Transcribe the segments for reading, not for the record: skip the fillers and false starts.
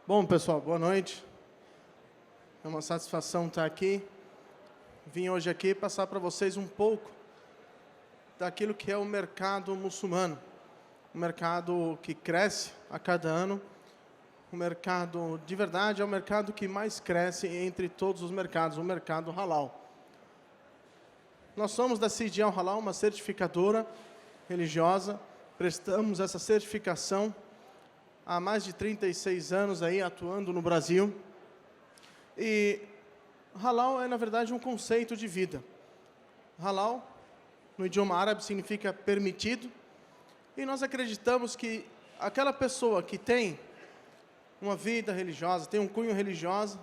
Bom, pessoal, boa noite. É uma satisfação estar aqui. Vim hoje aqui passar para vocês um pouco daquilo que é o mercado muçulmano. Um mercado que cresce a cada ano. O mercado, de verdade, é o mercado que mais cresce entre todos os mercados, o mercado halal. Nós somos da CID Halal, uma certificadora religiosa. Prestamos essa certificação há mais de 36 anos aí, atuando no Brasil. E halal é, na verdade, um conceito de vida. Halal, no idioma árabe, significa permitido. E nós acreditamos que aquela pessoa que tem uma vida religiosa, tem um cunho religioso,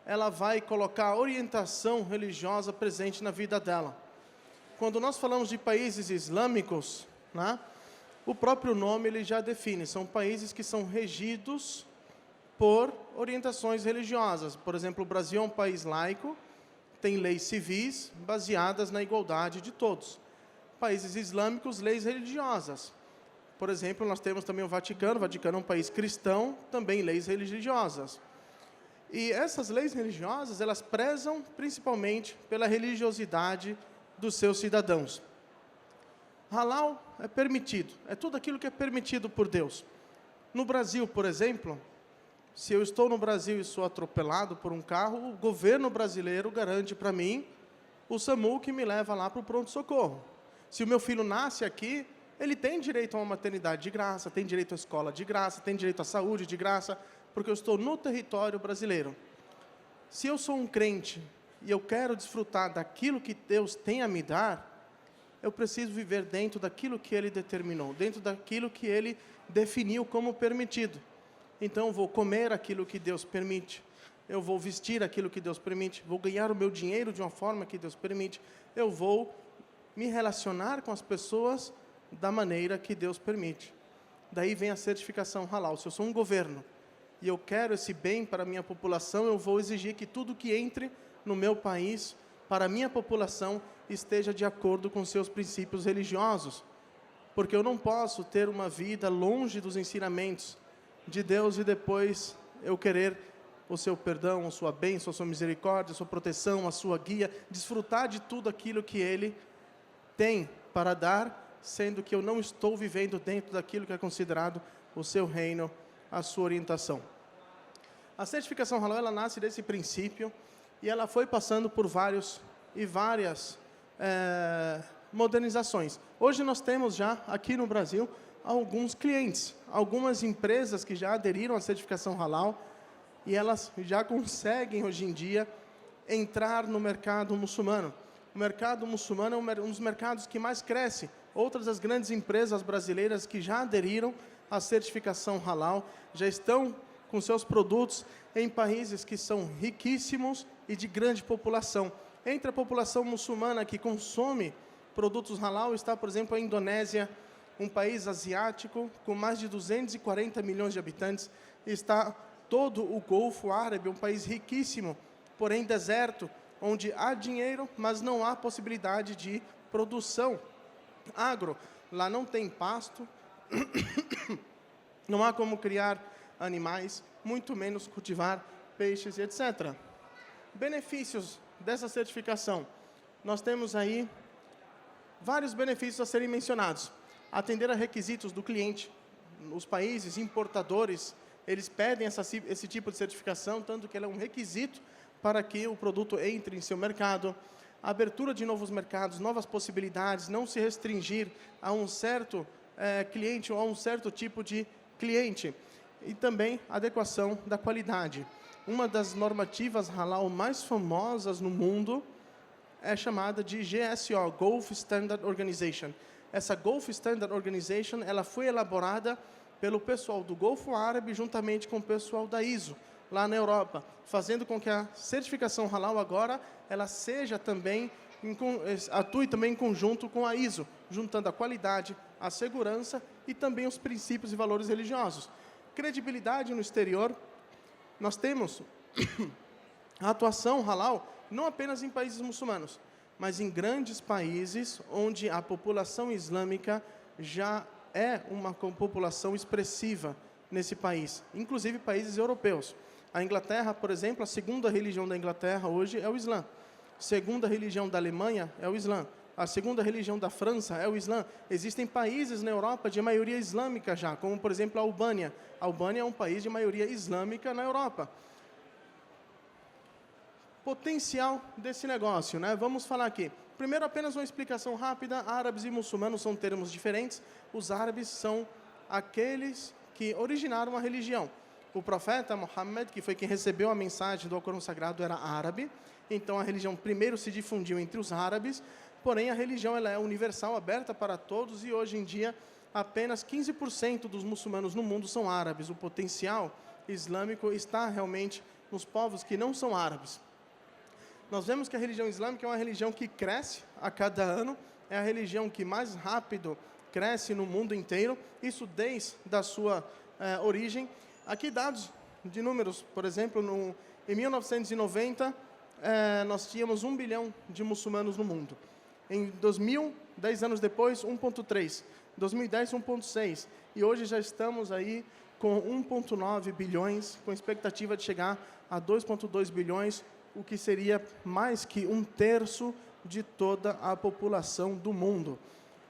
ela vai colocar a orientação religiosa presente na vida dela. Quando nós falamos de países islâmicos, né, o próprio nome ele já define, são países que são regidos por orientações religiosas. Por exemplo, o Brasil é um país laico, tem leis civis baseadas na igualdade de todos. Países islâmicos, leis religiosas. Por exemplo, nós temos também o Vaticano é um país cristão, também leis religiosas. E essas leis religiosas, elas prezam principalmente pela religiosidade dos seus cidadãos. Halal é permitido, é tudo aquilo que é permitido por Deus. No Brasil, por exemplo, se eu estou no Brasil e sou atropelado por um carro, o governo brasileiro garante para mim o SAMU que me leva lá para o pronto-socorro. Se o meu filho nasce aqui, ele tem direito a uma maternidade de graça, tem direito à escola de graça, tem direito à saúde de graça, porque eu estou no território brasileiro. Se eu sou um crente e eu quero desfrutar daquilo que Deus tem a me dar, eu preciso viver dentro daquilo que Ele determinou, dentro daquilo que Ele definiu como permitido. Então, eu vou comer aquilo que Deus permite, eu vou vestir aquilo que Deus permite, vou ganhar o meu dinheiro de uma forma que Deus permite, eu vou me relacionar com as pessoas da maneira que Deus permite. Daí vem a certificação halal. Se eu sou um governo e eu quero esse bem para a minha população, eu vou exigir que tudo que entre no meu país, para a minha população, esteja de acordo com seus princípios religiosos. Porque eu não posso ter uma vida longe dos ensinamentos de Deus e depois eu querer o seu perdão, a sua bênção, a sua misericórdia, a sua proteção, a sua guia, desfrutar de tudo aquilo que Ele tem para dar, sendo que eu não estou vivendo dentro daquilo que é considerado o seu reino, a sua orientação. A certificação halal, ela nasce desse princípio e ela foi passando por várias modernizações. Hoje nós temos já, aqui no Brasil, alguns clientes, algumas empresas que já aderiram à certificação halal e elas já conseguem, hoje em dia, entrar no mercado muçulmano. O mercado muçulmano é um dos mercados que mais cresce. Outras das grandes empresas brasileiras que já aderiram à certificação halal já estão com seus produtos em países que são riquíssimos e de grande população. Entre a população muçulmana que consome produtos halal está, por exemplo, a Indonésia, um país asiático com mais de 240 milhões de habitantes. Está todo o Golfo Árabe, um país riquíssimo, porém deserto, onde há dinheiro, mas não há possibilidade de produção agro. Lá não tem pasto, não há como criar animais, muito menos cultivar peixes e etc. Benefícios dessa certificação. Nós temos aí vários benefícios a serem mencionados. Atender a requisitos do cliente. Os países importadores, eles pedem esse tipo de certificação, tanto que ela é um requisito para que o produto entre em seu mercado. A abertura de novos mercados, novas possibilidades, não se restringir a um certo cliente ou a um certo tipo de cliente. E também a adequação da qualidade. Uma das normativas halal mais famosas no mundo é chamada de GSO, Gulf Standard Organization. Essa Gulf Standard Organization, ela foi elaborada pelo pessoal do Golfo Árabe juntamente com o pessoal da ISO, lá na Europa, fazendo com que a certificação halal agora ela seja também atue também em conjunto com a ISO, juntando a qualidade, a segurança e também os princípios e valores religiosos. Credibilidade no exterior. Nós temos a atuação halal não apenas em países muçulmanos, mas em grandes países onde a população islâmica já é uma população expressiva nesse país, inclusive países europeus. A Inglaterra, por exemplo, a segunda religião da Inglaterra hoje é o Islã. A segunda religião da Alemanha é o Islã. A segunda religião da França é o Islã. Existem países na Europa de maioria islâmica já, como, por exemplo, a Albânia. A Albânia é um país de maioria islâmica na Europa. Potencial desse negócio, né? Vamos falar aqui. Primeiro, apenas uma explicação rápida. Árabes e muçulmanos são termos diferentes. Os árabes são aqueles que originaram a religião. O profeta Muhammad, que foi quem recebeu a mensagem do Alcorão Sagrado, era árabe. Então, a religião primeiro se difundiu entre os árabes. Porém, a religião ela é universal, aberta para todos. E, hoje em dia, apenas 15% dos muçulmanos no mundo são árabes. O potencial islâmico está realmente nos povos que não são árabes. Nós vemos que a religião islâmica é uma religião que cresce a cada ano, é a religião que mais rápido cresce no mundo inteiro, isso desde a sua origem. Aqui dados de números, por exemplo, em 1990, nós tínhamos 1 bilhão de muçulmanos no mundo. Em 2000, 10 anos depois, 1,3. Em 2010, 1,6. E hoje já estamos aí com 1,9 bilhões, com expectativa de chegar a 2,2 bilhões, o que seria mais que 1/3 de toda a população do mundo.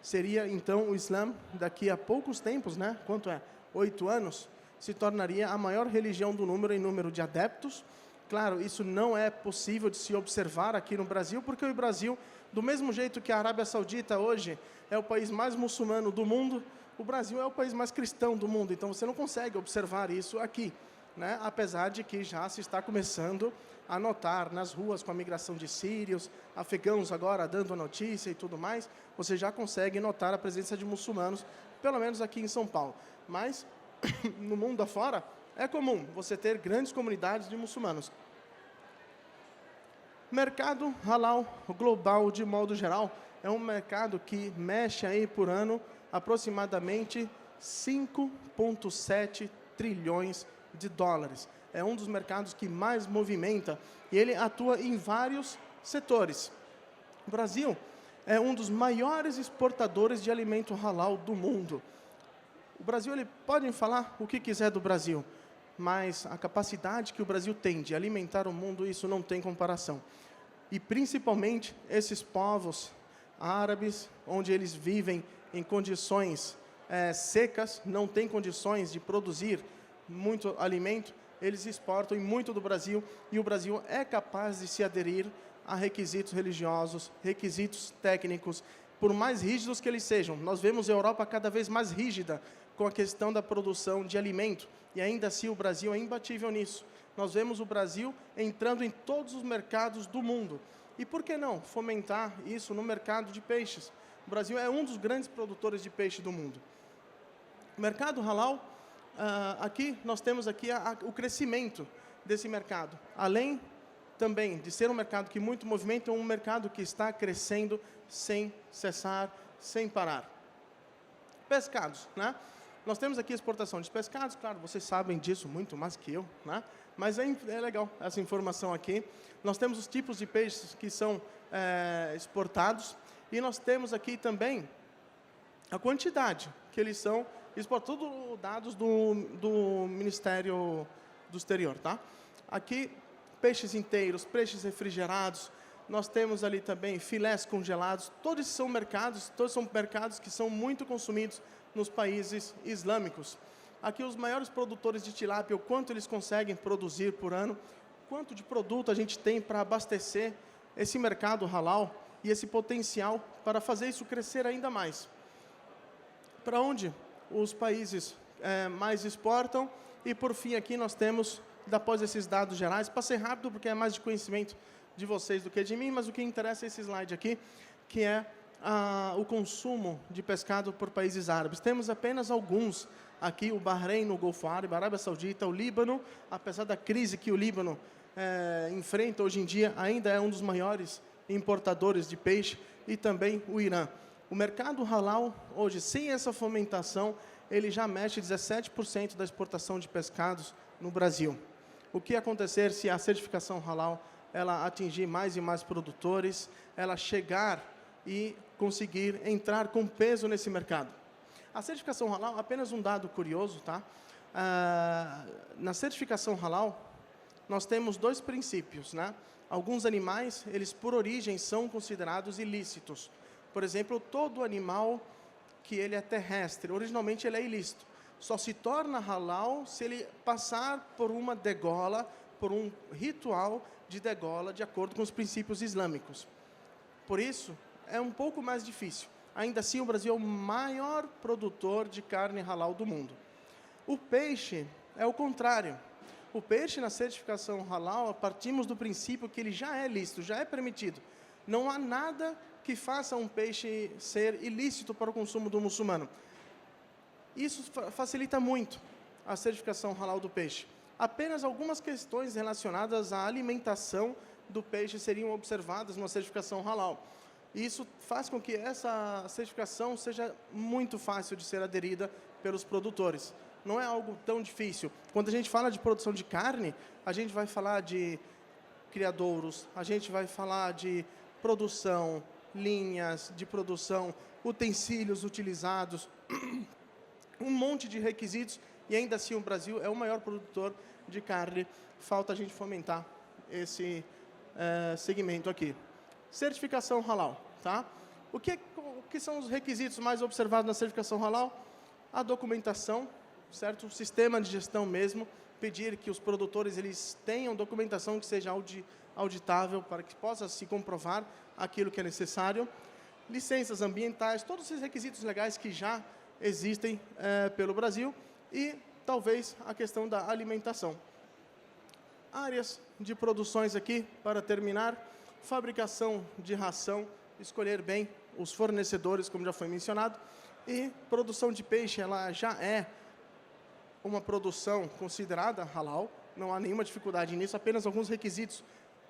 Seria, então, o Islã, daqui a poucos tempos, né? Quanto é? 8 anos, se tornaria a maior religião do número em número de adeptos. Claro, isso não é possível de se observar aqui no Brasil, porque o Brasil, do mesmo jeito que a Arábia Saudita hoje é o país mais muçulmano do mundo, o Brasil é o país mais cristão do mundo. Então, você não consegue observar isso aqui, né? Apesar de que já se está começando a notar nas ruas com a migração de sírios, afegãos agora dando a notícia e tudo mais, você já consegue notar a presença de muçulmanos, pelo menos aqui em São Paulo. Mas, no mundo afora, é comum você ter grandes comunidades de muçulmanos. Mercado halal global, de modo geral, é um mercado que mexe aí por ano aproximadamente 5,7 trilhões de dólares. É um dos mercados que mais movimenta e ele atua em vários setores. O Brasil é um dos maiores exportadores de alimento halal do mundo. O Brasil, podem falar o que quiser do Brasil, mas a capacidade que o Brasil tem de alimentar o mundo, isso não tem comparação. E principalmente esses povos árabes, onde eles vivem em condições secas, não têm condições de produzir muito alimento, eles exportam muito do Brasil, e o Brasil é capaz de se aderir a requisitos religiosos, requisitos técnicos, por mais rígidos que eles sejam. Nós vemos a Europa cada vez mais rígida com a questão da produção de alimento, e ainda assim o Brasil é imbatível nisso. Nós vemos o Brasil entrando em todos os mercados do mundo. E por que não fomentar isso no mercado de peixes? O Brasil é um dos grandes produtores de peixe do mundo. O mercado halal, aqui nós temos aqui o crescimento desse mercado. Além também de ser um mercado que muito movimenta, é um mercado que está crescendo sem cessar, sem parar. Pescados, né? Nós temos aqui exportação de pescados, claro, vocês sabem disso muito mais que eu, né? Mas é legal essa informação aqui. Nós temos os tipos de peixes que são exportados, e nós temos aqui também a quantidade que eles são exportados, tudo dados do Ministério do Exterior, tá? Aqui, peixes inteiros, peixes refrigerados, nós temos ali também filés congelados, todos são mercados que são muito consumidos nos países islâmicos. Aqui os maiores produtores de tilápia, o quanto eles conseguem produzir por ano, quanto de produto a gente tem para abastecer esse mercado halal e esse potencial para fazer isso crescer ainda mais. Para onde os países mais exportam? E por fim aqui nós temos, após esses dados gerais, passei rápido porque é mais de conhecimento de vocês do que de mim, mas o que interessa é esse slide aqui, que é o consumo de pescado por países árabes. Temos apenas alguns aqui, o Bahrein, o Golfo Árabe, a Arábia Saudita, o Líbano, apesar da crise que o Líbano enfrenta hoje em dia, ainda é um dos maiores importadores de peixe, e também o Irã. O mercado halal, hoje, sem essa fomentação, ele já mexe 17% da exportação de pescados no Brasil. O que acontecer se a certificação halal ela atingir mais e mais produtores, ela chegar e conseguir entrar com peso nesse mercado? A certificação halal, apenas um dado curioso, tá? Na certificação halal, nós temos 2 princípios, né? Alguns animais, eles por origem são considerados ilícitos. Por exemplo, todo animal que ele é terrestre, originalmente ele é ilícito. Só se torna halal se ele passar por uma degola, por um ritual de degola, de acordo com os princípios islâmicos. Por isso, é um pouco mais difícil. Ainda assim, o Brasil é o maior produtor de carne halal do mundo. O peixe é o contrário. O peixe, na certificação halal, partimos do princípio que ele já é lícito, já é permitido. Não há nada que faça um peixe ser ilícito para o consumo do muçulmano. Isso facilita muito a certificação halal do peixe. Apenas algumas questões relacionadas à alimentação do peixe seriam observadas numa certificação halal. Isso faz com que essa certificação seja muito fácil de ser aderida pelos produtores. Não é algo tão difícil. Quando a gente fala de produção de carne, a gente vai falar de criadouros, a gente vai falar de produção, linhas de produção, utensílios utilizados, um monte de requisitos, e ainda assim o Brasil é o maior produtor de carne. Falta a gente fomentar esse segmento aqui. Certificação halal, tá? O que são os requisitos mais observados na certificação halal? A documentação, certo? O sistema de gestão mesmo, pedir que os produtores eles tenham documentação que seja auditável para que possa se comprovar aquilo que é necessário. Licenças ambientais, todos esses requisitos legais que já existem pelo Brasil, e talvez a questão da alimentação. Áreas de produções aqui, para terminar, fabricação de ração, escolher bem os fornecedores, como já foi mencionado, e produção de peixe, ela já é uma produção considerada halal, não há nenhuma dificuldade nisso, apenas alguns requisitos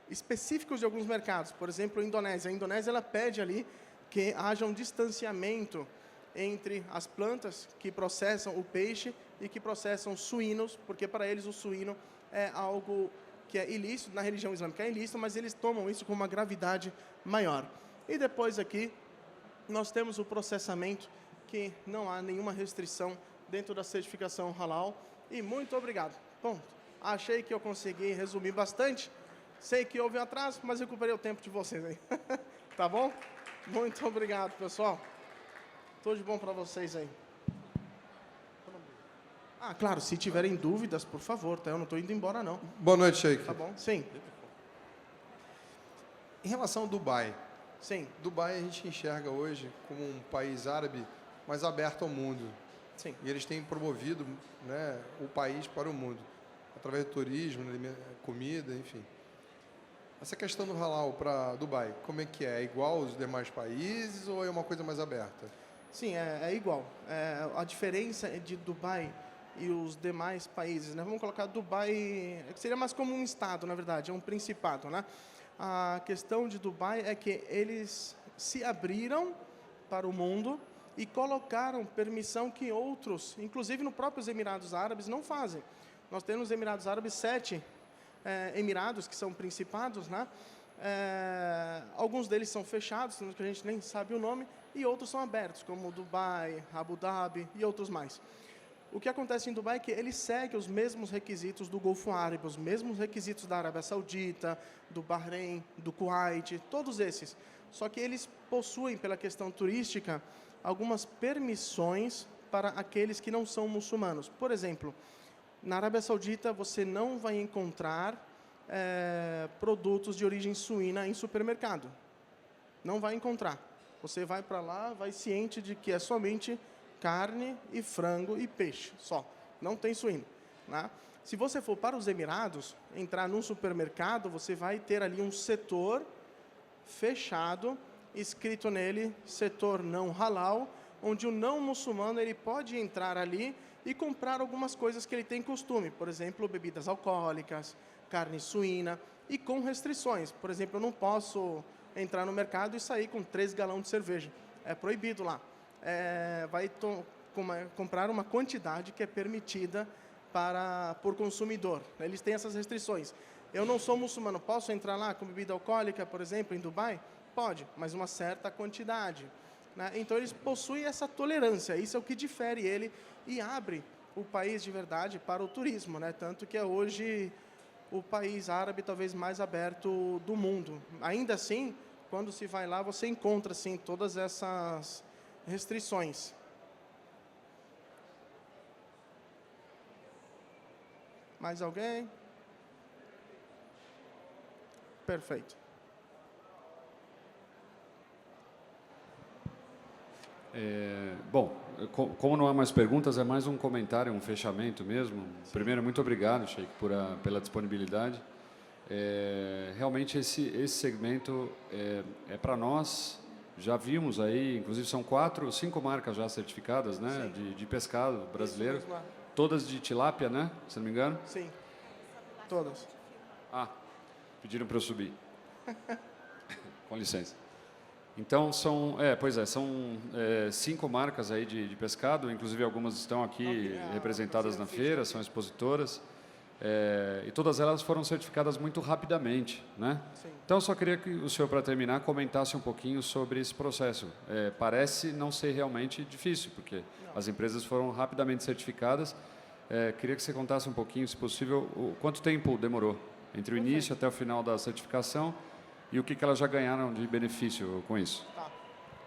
específicos de alguns mercados. Por exemplo, a Indonésia. A Indonésia ela pede ali que haja um distanciamento entre as plantas que processam o peixe e que processam suínos, porque para eles o suíno é algo que é ilícito, na religião islâmica é ilícito, mas eles tomam isso com uma gravidade maior. E depois aqui, nós temos o processamento, que não há nenhuma restrição dentro da certificação halal. E muito obrigado. Bom, achei que eu consegui resumir bastante. Sei que houve um atraso, mas recuperei o tempo de vocês aí. Tá bom? Muito obrigado, pessoal. Tudo de bom para vocês aí. Ah, claro, se tiverem dúvidas, por favor, tá? Eu não estou indo embora, não. Boa noite, Sheik. Tá bom? Sim. Em relação ao Dubai. Sim. Dubai a gente enxerga hoje como um país árabe mais aberto ao mundo. Sim. E eles têm promovido, né, o país para o mundo, através do turismo, comida, enfim. Essa questão do halal para Dubai, como é que é? É igual aos demais países ou é uma coisa mais aberta? Sim, é igual. A diferença de Dubai e os demais países, né? Vamos colocar Dubai, que seria mais como um estado, na verdade, é um principado, né? A questão de Dubai é que eles se abriram para o mundo e colocaram permissão que outros, inclusive no próprios Emirados Árabes, não fazem. Nós temos nos Emirados Árabes 7 emirados que são principados, né? Alguns deles são fechados, que a gente nem sabe o nome, e outros são abertos, como Dubai, Abu Dhabi e outros mais. O que acontece em Dubai é que ele segue os mesmos requisitos do Golfo Árabe, os mesmos requisitos da Arábia Saudita, do Bahrein, do Kuwait, todos esses. Só que eles possuem, pela questão turística, algumas permissões para aqueles que não são muçulmanos. Por exemplo, na Arábia Saudita você não vai encontrar produtos de origem suína em supermercado. Não vai encontrar. Você vai para lá, vai ciente de que é somente carne e frango e peixe, só. Não tem suíno, né? Se você for para os Emirados, entrar num supermercado, você vai ter ali um setor fechado, escrito nele, setor não halal, onde o não muçulmano ele pode entrar ali e comprar algumas coisas que ele tem costume, por exemplo, bebidas alcoólicas, carne suína, e com restrições. Por exemplo, eu não posso entrar no mercado e sair com 3 galões de cerveja. É proibido lá. Vai comprar uma quantidade que é permitida por consumidor. Eles têm essas restrições. Eu não sou muçulmano, posso entrar lá com bebida alcoólica, por exemplo, em Dubai? Pode, mas uma certa quantidade, né? Então, eles possuem essa tolerância. Isso é o que difere ele e abre o país de verdade para o turismo, né? Tanto que é hoje o país árabe talvez mais aberto do mundo. Ainda assim, quando se vai lá, você encontra assim todas essas restrições. Mais alguém? Perfeito. Bom, como não há mais perguntas, é mais um comentário, um fechamento mesmo. Primeiro, muito obrigado, Sheikh, pela disponibilidade. Realmente, esse segmento é para nós. Já vimos aí, inclusive são 4, 5 marcas já certificadas, né, de pescado brasileiro. Todas de tilápia, né, se não me engano? Sim, todas. Ah, pediram para eu subir. Com licença. Então, são 5 marcas aí de pescado, inclusive algumas estão aqui representadas na feira, são expositoras, e todas elas foram certificadas muito rapidamente, né? Sim. Então, eu só queria que o senhor, para terminar, comentasse um pouquinho sobre esse processo. Parece não ser realmente difícil, porque as empresas foram rapidamente certificadas. Queria que você contasse um pouquinho, se possível, quanto tempo demorou entre o início até o final da certificação, e o que elas já ganharam de benefício com isso? Tá.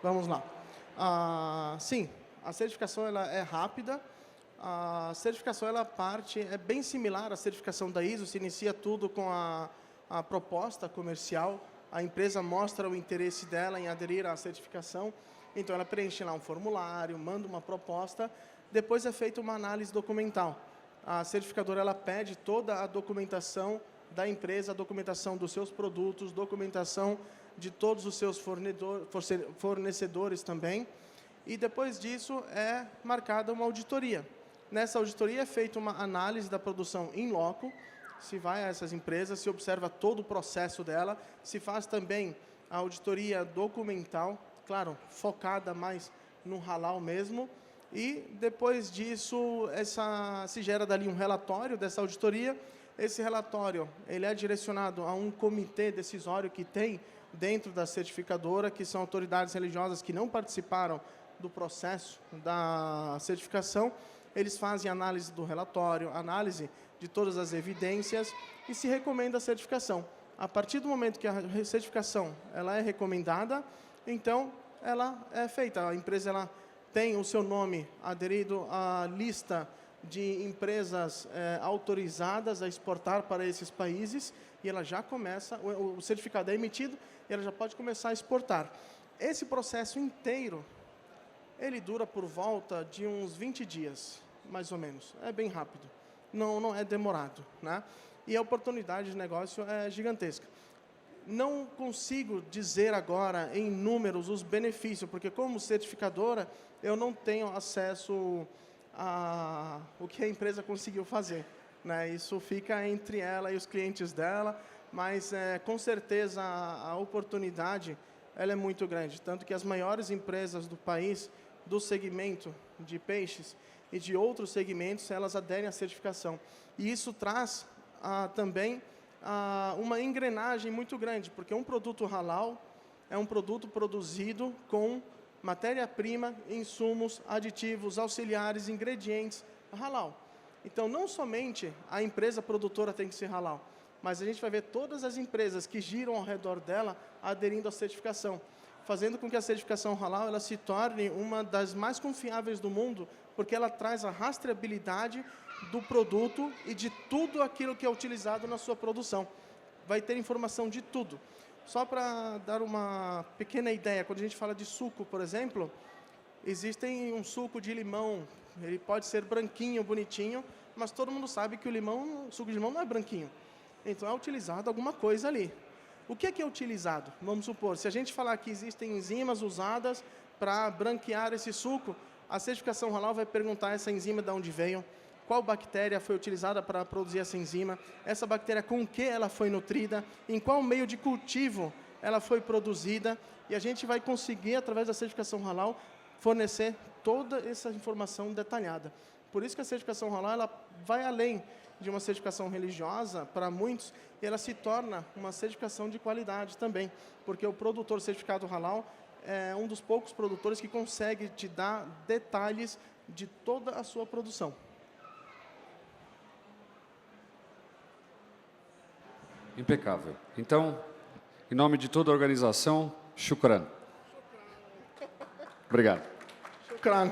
Vamos lá. Sim, a certificação ela é rápida. A certificação ela é bem similar à certificação da ISO. Se inicia tudo com a proposta comercial. A empresa mostra o interesse dela em aderir à certificação. Então ela preenche lá um formulário, manda uma proposta. Depois é feita uma análise documental. A certificadora ela pede toda a documentação da empresa, a documentação dos seus produtos, documentação de todos os seus fornecedores também. E depois disso é marcada uma auditoria. Nessa auditoria é feita uma análise da produção em loco, se vai a essas empresas, se observa todo o processo dela, se faz também a auditoria documental, claro, focada mais no halal mesmo, e depois disso se gera dali um relatório dessa auditoria. Esse relatório ele é direcionado a um comitê decisório que tem dentro da certificadora, que são autoridades religiosas que não participaram do processo da certificação. Eles fazem análise do relatório, análise de todas as evidências e se recomenda a certificação. A partir do momento que a certificação ela é recomendada, então ela é feita. A empresa ela tem o seu nome aderido à lista de empresas autorizadas a exportar para esses países e ela já começa, o certificado é emitido e ela já pode começar a exportar. Esse processo inteiro, ele dura por volta de uns 20 dias, mais ou menos. É bem rápido, não é demorado, né? E a oportunidade de negócio é gigantesca. Não consigo dizer agora em números os benefícios, porque como certificadora eu não tenho acesso o que a empresa conseguiu fazer, né? Isso fica entre ela e os clientes dela, mas com certeza a oportunidade ela é muito grande, tanto que as maiores empresas do país, do segmento de peixes e de outros segmentos, elas aderem à certificação. E isso traz também uma engrenagem muito grande, porque um produto halal é um produto produzido com matéria-prima, insumos, aditivos, auxiliares, ingredientes halal. Então, não somente a empresa produtora tem que ser halal, mas a gente vai ver todas as empresas que giram ao redor dela aderindo à certificação, fazendo com que a certificação halal ela se torne uma das mais confiáveis do mundo, porque ela traz a rastreabilidade do produto e de tudo aquilo que é utilizado na sua produção. Vai ter informação de tudo. Só para dar uma pequena ideia, quando a gente fala de suco, por exemplo, existem um suco de limão, ele pode ser branquinho, bonitinho, mas todo mundo sabe que o suco de limão não é branquinho. Então é utilizado alguma coisa ali. O que é utilizado? Vamos supor, se a gente falar que existem enzimas usadas para branquear esse suco, a certificação halal vai perguntar essa enzima de onde veio, qual bactéria foi utilizada para produzir essa bactéria com que ela foi nutrida, em qual meio de cultivo ela foi produzida, e a gente vai conseguir, através da certificação halal, fornecer toda essa informação detalhada. Por isso que a certificação halal ela vai além de uma certificação religiosa, para muitos, e ela se torna uma certificação de qualidade também, porque o produtor certificado halal é um dos poucos produtores que consegue te dar detalhes de toda a sua produção. Impecável. Então, em nome de toda a organização, shukran. Obrigado. Shukran.